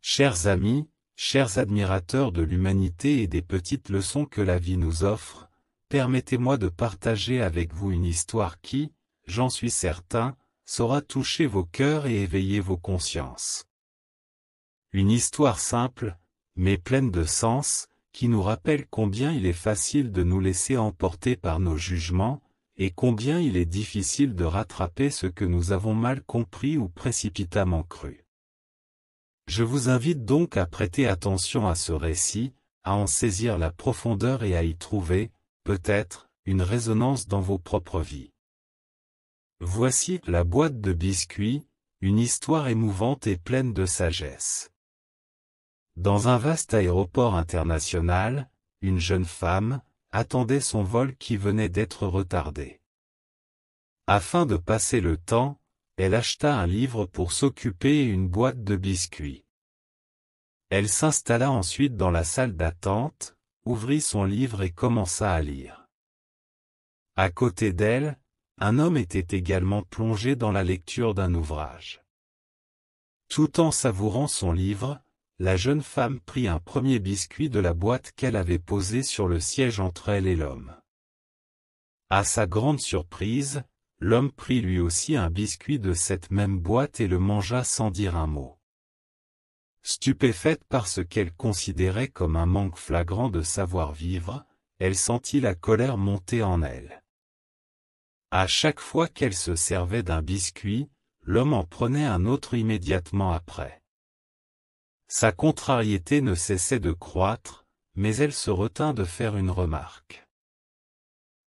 Chers amis, chers admirateurs de l'humanité et des petites leçons que la vie nous offre, permettez-moi de partager avec vous une histoire qui, j'en suis certain, saura toucher vos cœurs et éveiller vos consciences. Une histoire simple, mais pleine de sens, qui nous rappelle combien il est facile de nous laisser emporter par nos jugements, et combien il est difficile de rattraper ce que nous avons mal compris ou précipitamment cru. Je vous invite donc à prêter attention à ce récit, à en saisir la profondeur et à y trouver, peut-être, une résonance dans vos propres vies. Voici La boîte de biscuits, une histoire émouvante et pleine de sagesse. Dans un vaste aéroport international, une jeune femme attendait son vol qui venait d'être retardé. Afin de passer le temps, elle acheta un livre pour s'occuper et une boîte de biscuits. Elle s'installa ensuite dans la salle d'attente, ouvrit son livre et commença à lire. À côté d'elle, un homme était également plongé dans la lecture d'un ouvrage. Tout en savourant son livre, la jeune femme prit un premier biscuit de la boîte qu'elle avait posée sur le siège entre elle et l'homme. À sa grande surprise, l'homme prit lui aussi un biscuit de cette même boîte et le mangea sans dire un mot. Stupéfaite par ce qu'elle considérait comme un manque flagrant de savoir-vivre, elle sentit la colère monter en elle. À chaque fois qu'elle se servait d'un biscuit, l'homme en prenait un autre immédiatement après. Sa contrariété ne cessait de croître, mais elle se retint de faire une remarque.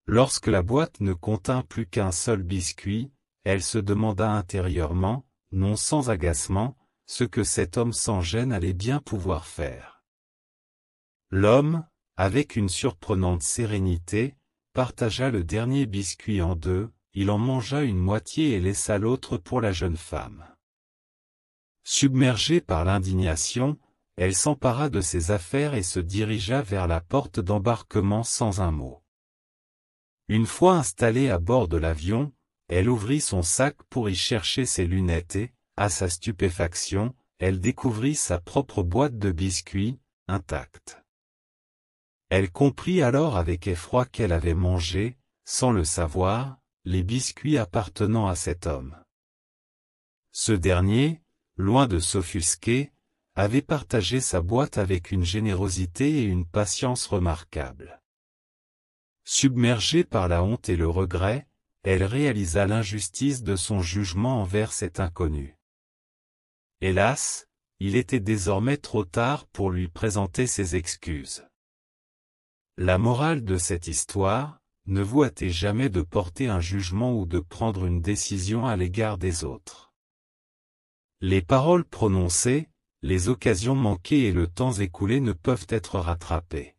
Lorsque la boîte ne contint plus qu'un seul biscuit, elle se demanda intérieurement, non sans agacement, ce que cet homme sans gêne allait bien pouvoir faire. L'homme, avec une surprenante sérénité, partagea le dernier biscuit en deux, il en mangea une moitié et laissa l'autre pour la jeune femme. Submergée par l'indignation, elle s'empara de ses affaires et se dirigea vers la porte d'embarquement sans un mot. Une fois installée à bord de l'avion, elle ouvrit son sac pour y chercher ses lunettes et, à sa stupéfaction, elle découvrit sa propre boîte de biscuits, intacte. Elle comprit alors avec effroi qu'elle avait mangé, sans le savoir, les biscuits appartenant à cet homme. Ce dernier, loin de s'offusquer, avait partagé sa boîte avec une générosité et une patience remarquables. Submergée par la honte et le regret, elle réalisa l'injustice de son jugement envers cet inconnu. Hélas, il était désormais trop tard pour lui présenter ses excuses. La morale de cette histoire, ne vous hâtez jamais de porter un jugement ou de prendre une décision à l'égard des autres. Les paroles prononcées, les occasions manquées et le temps écoulé ne peuvent être rattrapés.